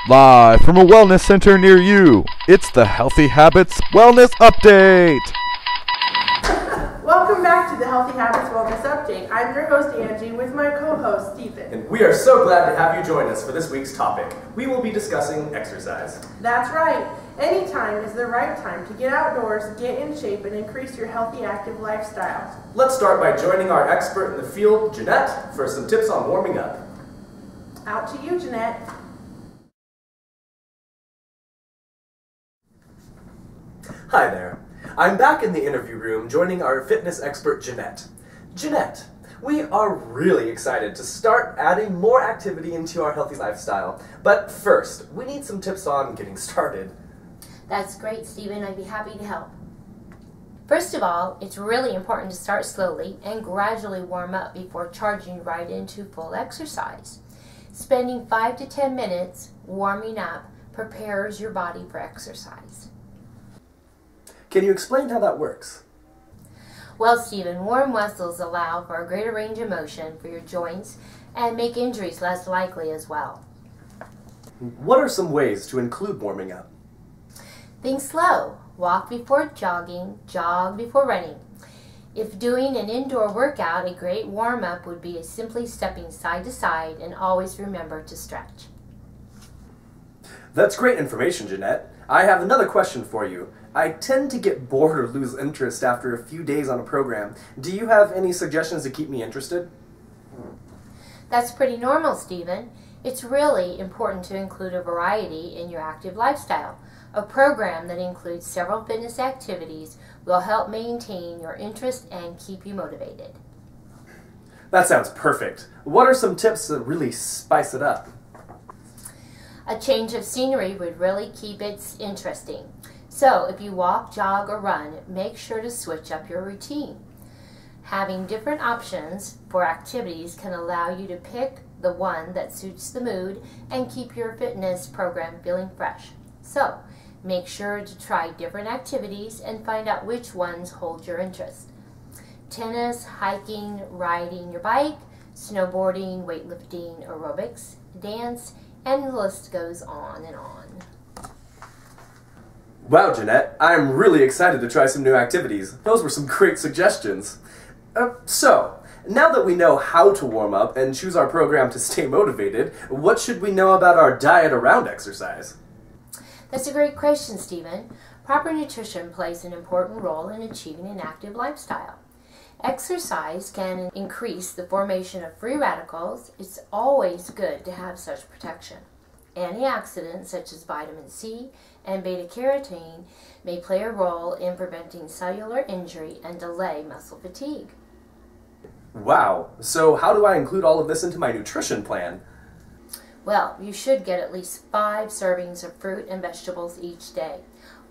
Live from a wellness center near you, it's the Healthy Habits Wellness Update! Welcome back to the Healthy Habits Wellness Update. I'm your host, Angie, with my co-host, Stephen. And we are so glad to have you join us for this week's topic. We will be discussing exercise. That's right. Any time is the right time to get outdoors, get in shape, and increase your healthy, active lifestyle. Let's start by joining our expert in the field, Jeanette, for some tips on warming up. Out to you, Jeanette. Hi there. I'm back in the interview room joining our fitness expert, Jeanette. Jeanette, we are really excited to start adding more activity into our healthy lifestyle. But first, we need some tips on getting started. That's great, Stephen. I'd be happy to help. First of all, it's really important to start slowly and gradually warm up before charging right into full exercise. Spending 5 to 10 minutes warming up prepares your body for exercise. Can you explain how that works? Well, Stephen, warm muscles allow for a greater range of motion for your joints and make injuries less likely as well. What are some ways to include warming up? Think slow. Walk before jogging, jog before running. If doing an indoor workout, a great warm-up would be simply stepping side to side and always remember to stretch. That's great information, Jeanette. I have another question for you. I tend to get bored or lose interest after a few days on a program. Do you have any suggestions to keep me interested? That's pretty normal, Stephen. It's really important to include a variety in your active lifestyle. A program that includes several fitness activities will help maintain your interest and keep you motivated. That sounds perfect. What are some tips to really spice it up? A change of scenery would really keep it interesting. So if you walk, jog, or run, make sure to switch up your routine. Having different options for activities can allow you to pick the one that suits the mood and keep your fitness program feeling fresh. So make sure to try different activities and find out which ones hold your interest. Tennis, hiking, riding your bike, snowboarding, weightlifting, aerobics, dance, and the list goes on and on. Wow, Jeanette, I'm really excited to try some new activities. Those were some great suggestions. So, now that we know how to warm up and choose our program to stay motivated, what should we know about our diet around exercise? That's a great question, Stephen. Proper nutrition plays an important role in achieving an active lifestyle. Exercise can increase the formation of free radicals. It's always good to have such protection. Antioxidants such as vitamin C and beta-carotene may play a role in preventing cellular injury and delay muscle fatigue. Wow, so how do I include all of this into my nutrition plan? Well, you should get at least 5 servings of fruit and vegetables each day.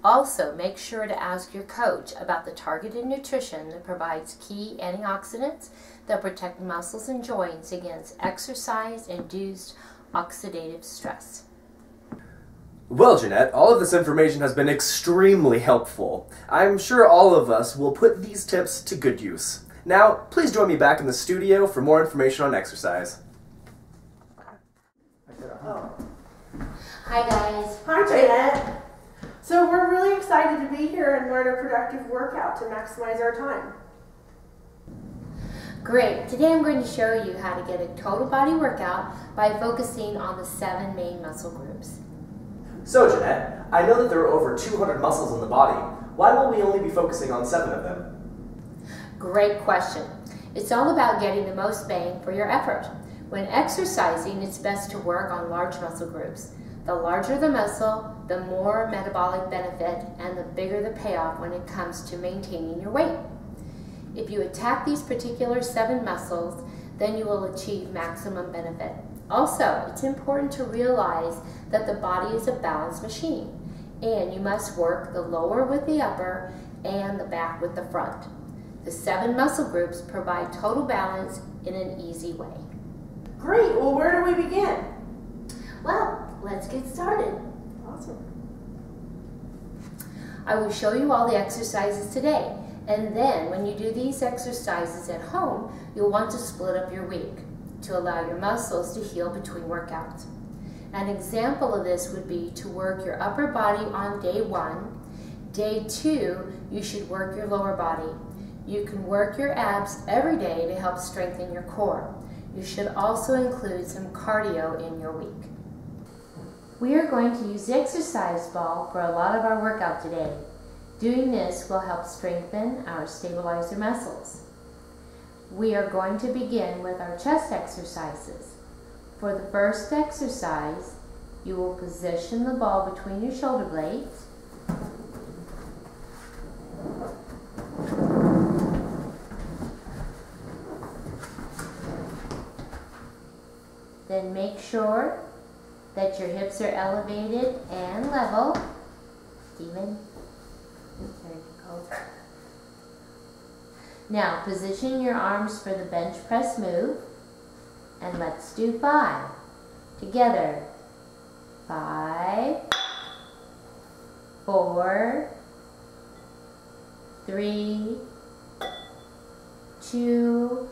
Also, make sure to ask your coach about the targeted nutrition that provides key antioxidants that protect muscles and joints against exercise-induced oxidative stress. Well, Jeanette, all of this information has been extremely helpful. I'm sure all of us will put these tips to good use. Now, please join me back in the studio for more information on exercise. Hi guys. Hi, Jeanette. So we're really excited to be here and learn a productive workout to maximize our time. Great. Today I'm going to show you how to get a total body workout by focusing on the 7 main muscle groups. So, Jeanette, I know that there are over 200 muscles in the body. Why will we only be focusing on 7 of them? Great question. It's all about getting the most bang for your effort. When exercising, it's best to work on large muscle groups. The larger the muscle, the more metabolic benefit and the bigger the payoff when it comes to maintaining your weight. If you attack these particular 7 muscles, then you will achieve maximum benefit. Also, it's important to realize that the body is a balanced machine, and you must work the lower with the upper and the back with the front. The 7 muscle groups provide total balance in an easy way. Great. Well, where do we begin? Well, let's get started. Awesome. I will show you all the exercises today, and then when you do these exercises at home, you'll want to split up your week to allow your muscles to heal between workouts. An example of this would be to work your upper body on day 1. Day 2, you should work your lower body. You can work your abs every day to help strengthen your core. You should also include some cardio in your week. We are going to use the exercise ball for a lot of our workout today. Doing this will help strengthen our stabilizer muscles. We are going to begin with our chest exercises. For the first exercise, you will position the ball between your shoulder blades. Then make sure that your hips are elevated and level. Steven, there you go. Now position your arms for the bench press move, and let's do 5 together. 5, 4, 3, 2,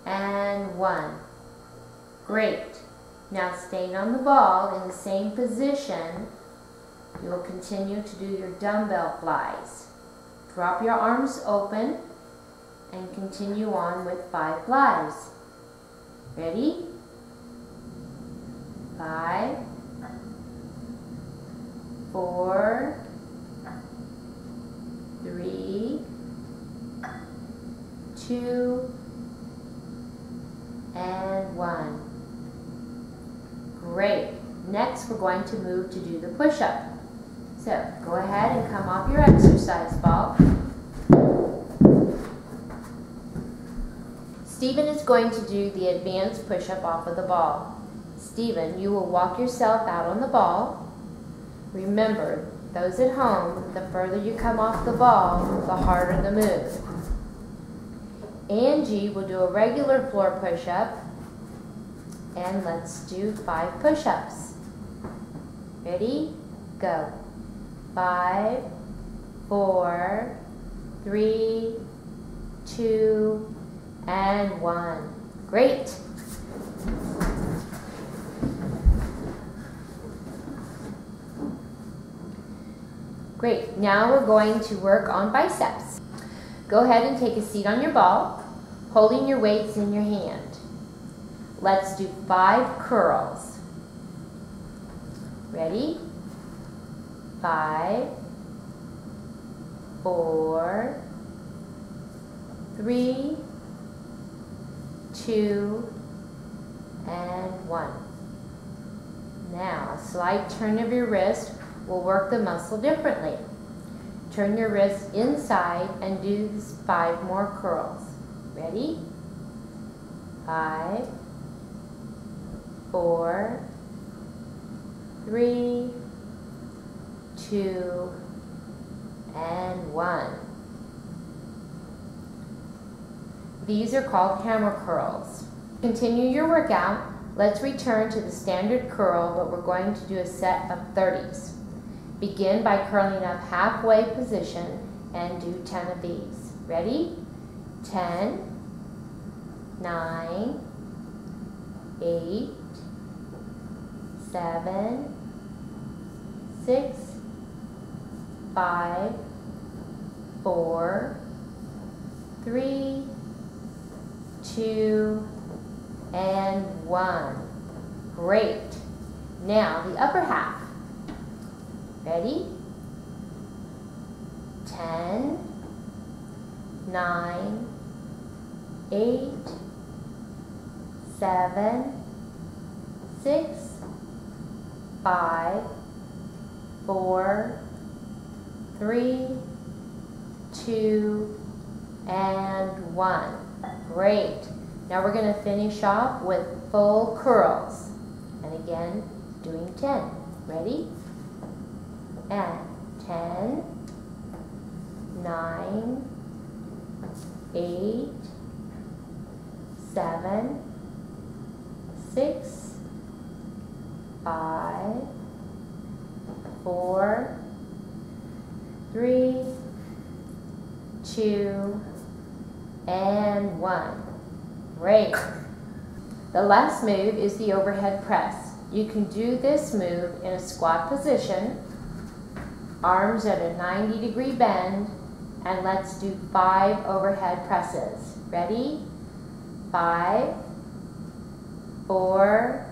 and 1. Great. Now staying on the ball in the same position, you will continue to do your dumbbell flies. Drop your arms open and continue on with 5 flies. Ready? 5, 4, 3, 2, and 1. Great. Next, we're going to move to do the push-up. So, go ahead and come off your exercise ball. Steven is going to do the advanced push-up off of the ball. Steven, you will walk yourself out on the ball. Remember, those at home, the further you come off the ball, the harder the move. Angie will do a regular floor push-up. And let's do 5 push-ups. Ready? Go. 5, 4, 3, 2, and 1. Great. Great. Now we're going to work on biceps. Go ahead and take a seat on your ball, holding your weights in your hand. Let's do 5 curls. Ready? 5, 4, 3, 2, and 1. Now, a slight turn of your wrist will work the muscle differently. Turn your wrist inside and do 5 more curls. Ready? 5, 4, 3, 2, and 1. These are called hammer curls. Continue your workout. Let's return to the standard curl, but we're going to do a set of 30s. Begin by curling up halfway position and do 10 of these. Ready? 10, 9, 8, 7, 6, 5, 4, 3, 2, and 1. Great. Now the upper half. Ready? 10, 9, 8, 7, 6, 5, 4, 3, 2, and 1. Great. Now we're going to finish off with full curls. And again, doing 10. Ready? And 10, 9, 8, 7, 6, 5, 4, 3, 2, and 1. Great. The last move is the overhead press. You can do this move in a squat position, arms at a 90-degree bend, and let's do 5 overhead presses. Ready? 5, 4,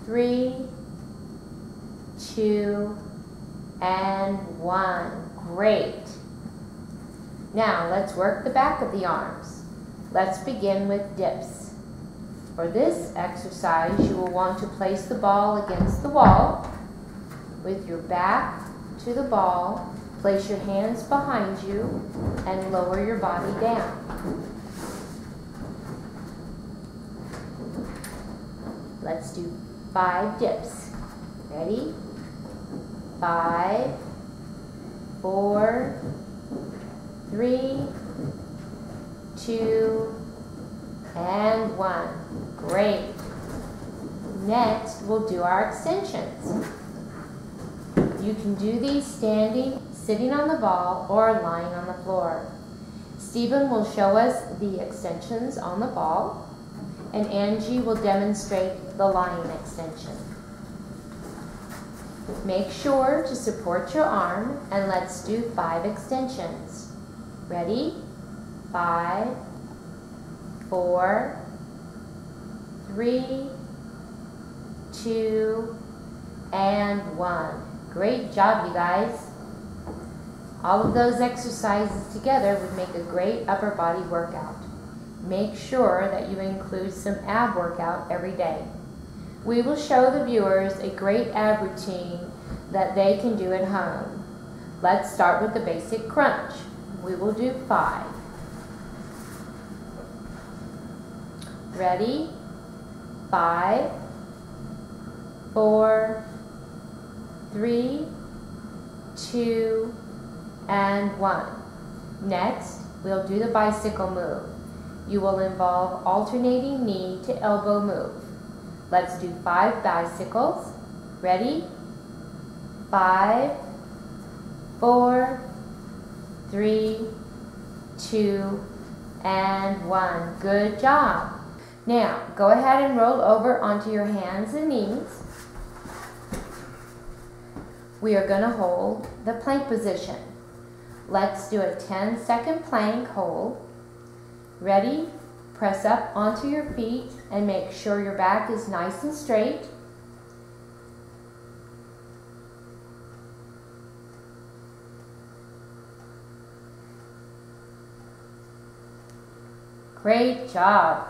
3, 2, and 1. Great. Now let's work the back of the arms. Let's begin with dips. For this exercise, you will want to place the ball against the wall with your back to the ball. Place your hands behind you and lower your body down. Let's do 5 dips. Ready? 5, 4, 3, 2, and 1. Great. Next, we'll do our extensions. You can do these standing, sitting on the ball, or lying on the floor. Stephen will show us the extensions on the ball, and Angie will demonstrate the lying extension. Make sure to support your arm, and let's do 5 extensions. Ready? 5, 4, 3, 2, and 1. Great job, you guys. All of those exercises together would make a great upper body workout. Make sure that you include some ab workout every day. We will show the viewers a great ab routine that they can do at home. Let's start with the basic crunch. We will do 5. Ready? 5, 4, 3, 2, and 1. Next, we'll do the bicycle move. You will involve alternating knee to elbow move. Let's do 5 bicycles. Ready? 5, 4, 3, 2, and 1. Good job. Now, go ahead and roll over onto your hands and knees. We are going to hold the plank position. Let's do a 10-second plank hold. Ready? Press up onto your feet and make sure your back is nice and straight. Great job.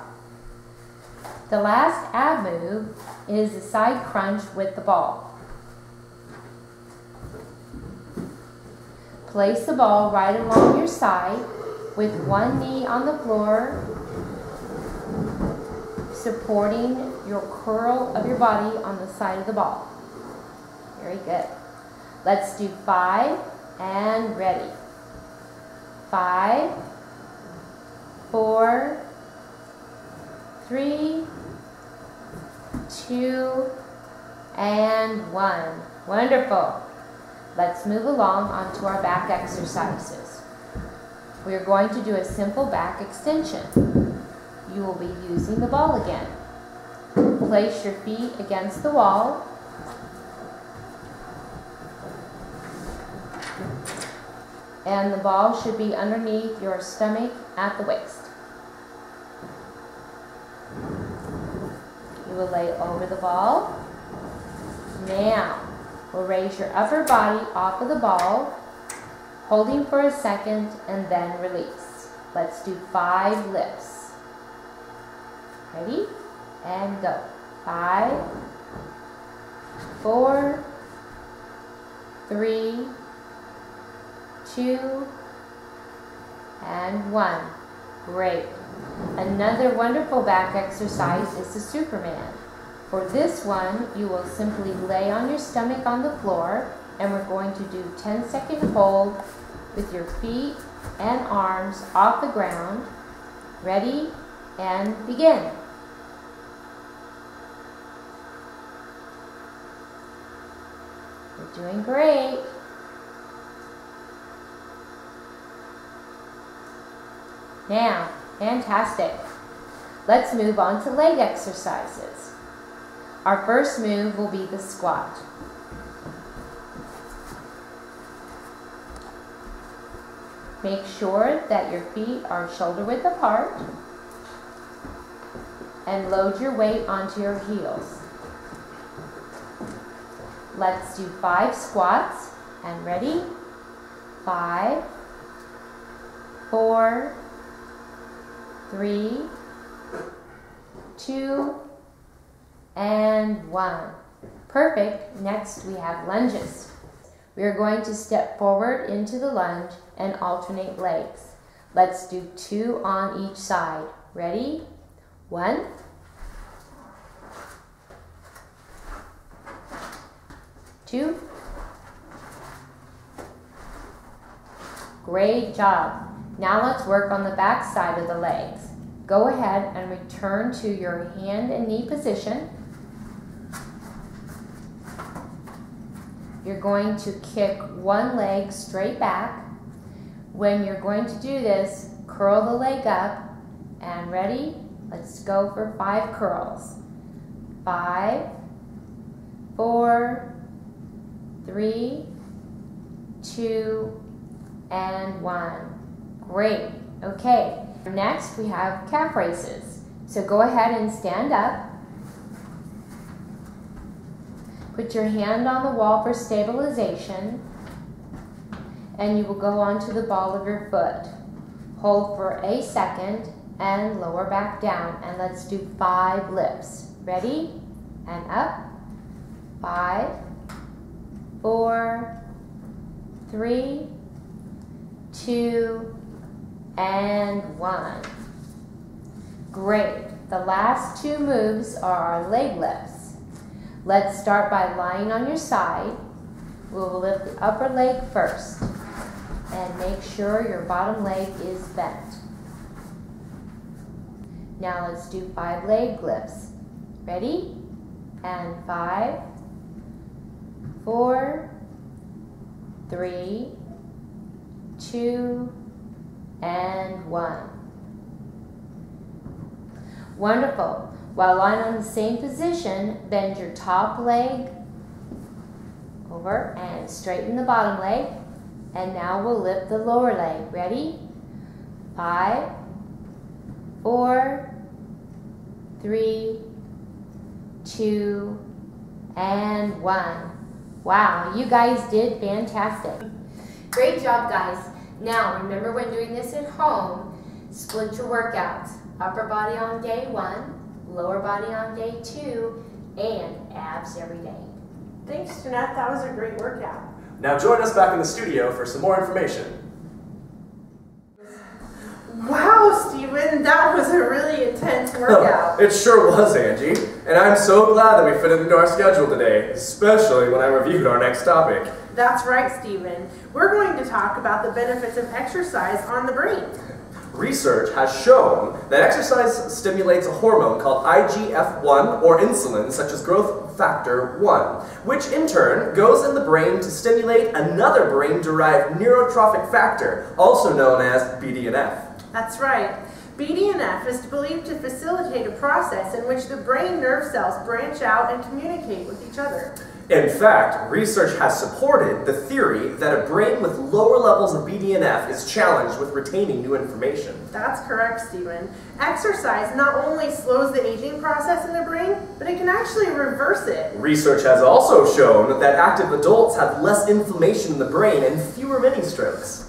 The last ab move is the side crunch with the ball. Place the ball right along your side with one knee on the floor, supporting your curl of your body on the side of the ball. Very good. Let's do 5 and ready. 5, 4, 3, 2, and 1. Wonderful. Let's move along onto our back exercises. We are going to do a simple back extension. You will be using the ball again. Place your feet against the wall. And the ball should be underneath your stomach at the waist. You will lay over the ball. Now, we'll raise your upper body off of the ball, holding for a second and then release. Let's do 5 lifts. Ready? And go. 5, 4, 3, 2, and 1. Great. Another wonderful back exercise is the Superman. For this one, you will simply lay on your stomach on the floor, and we're going to do 10-second hold with your feet and arms off the ground. Ready? And begin. You're doing great. Now, fantastic. let's move on to leg exercises. Our first move will be the squat. Make sure that your feet are shoulder width apart and load your weight onto your heels. Let's do 5 squats and ready? 5, 4, 3, 2, and 1. Perfect. Next we have lunges. We are going to step forward into the lunge and alternate legs. Let's do 2 on each side. Ready? 1, 2. Great job. Now let's work on the back side of the legs. Go ahead and return to your hand and knee position. You're going to kick one leg straight back. When you're going to do this, curl the leg up and ready? Let's go for 5 curls. 5, 4, 3, 2, and 1. Great. Okay. Next we have calf raises. So go ahead and stand up. Put your hand on the wall for stabilization, and you will go onto the ball of your foot. Hold for a second and lower back down, and let's do 5 lifts. Ready? And up. 5, 4, 3, 2, and 1. Great. The last 2 moves are our leg lifts. Let's start by lying on your side. We will lift the upper leg first and make sure your bottom leg is bent. Now let's do 5 leg lifts. Ready? And 5, 4, 3, 2, and 1. Wonderful. While lying on the same position, bend your top leg over and straighten the bottom leg. And now we'll lift the lower leg. Ready? 5, 4, 3, 2, and 1. Wow, you guys did fantastic. Great job, guys. Now, remember when doing this at home, split your workouts. Upper body on day 1, lower body on day 2, and abs every day. Thanks, Jeanette. That was a great workout. Now join us back in the studio for some more information. Wow, Stephen, that was a really intense workout. It sure was, Angie. And I'm so glad that we fit it into our schedule today, especially when I reviewed our next topic. That's right, Stephen. We're going to talk about the benefits of exercise on the brain. Research has shown that exercise stimulates a hormone called IGF-1 or insulin, such as growth factor 1, which in turn goes in the brain to stimulate another brain-derived neurotrophic factor, also known as BDNF. That's right. BDNF is believed to facilitate a process in which the brain nerve cells branch out and communicate with each other. In fact, research has supported the theory that a brain with lower levels of BDNF is challenged with retaining new information. That's correct, Stephen. Exercise not only slows the aging process in the brain, but it can actually reverse it. Research has also shown that active adults have less inflammation in the brain and fewer mini strokes.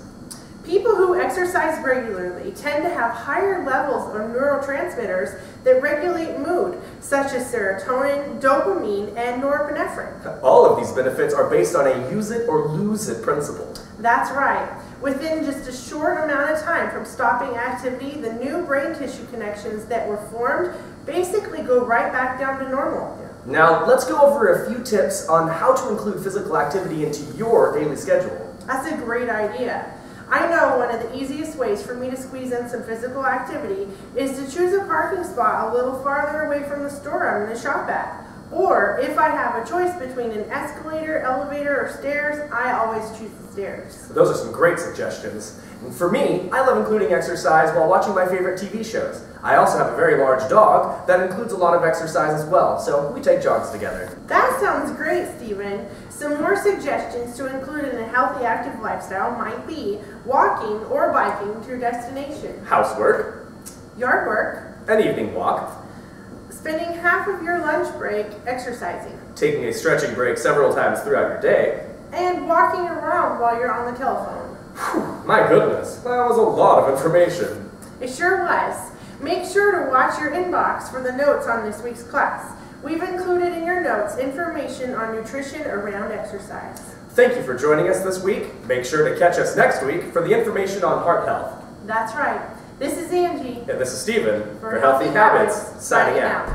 People who exercise regularly tend to have higher levels of neurotransmitters that regulate mood, such as serotonin, dopamine, and norepinephrine. All of these benefits are based on a use it or lose it principle. That's right. Within just a short amount of time from stopping activity, the new brain tissue connections that were formed basically go right back down to normal. Now, let's go over a few tips on how to include physical activity into your daily schedule. That's a great idea. I know one of the easiest ways for me to squeeze in some physical activity is to choose a parking spot a little farther away from the store I'm going to shop at. Or if I have a choice between an escalator, elevator, or stairs, I always choose the stairs. Those are some great suggestions. And for me, I love including exercise while watching my favorite TV shows. I also have a very large dog that includes a lot of exercise as well, so we take jogs together. That sounds great, Stephen. Some more suggestions to include in a healthy, active lifestyle might be walking or biking to your destination, Housework, yard work, an evening walk, spending half of your lunch break exercising, taking a stretching break several times throughout your day. and walking around while you're on the telephone. Whew, my goodness, that was a lot of information. It sure was. Make sure to watch your inbox for the notes on this week's class. We've included in your notes information on nutrition around exercise. Thank you for joining us this week. Make sure to catch us next week for the information on heart health. That's right. This is Angie. And this is Stephen for Healthy Habits, signing out.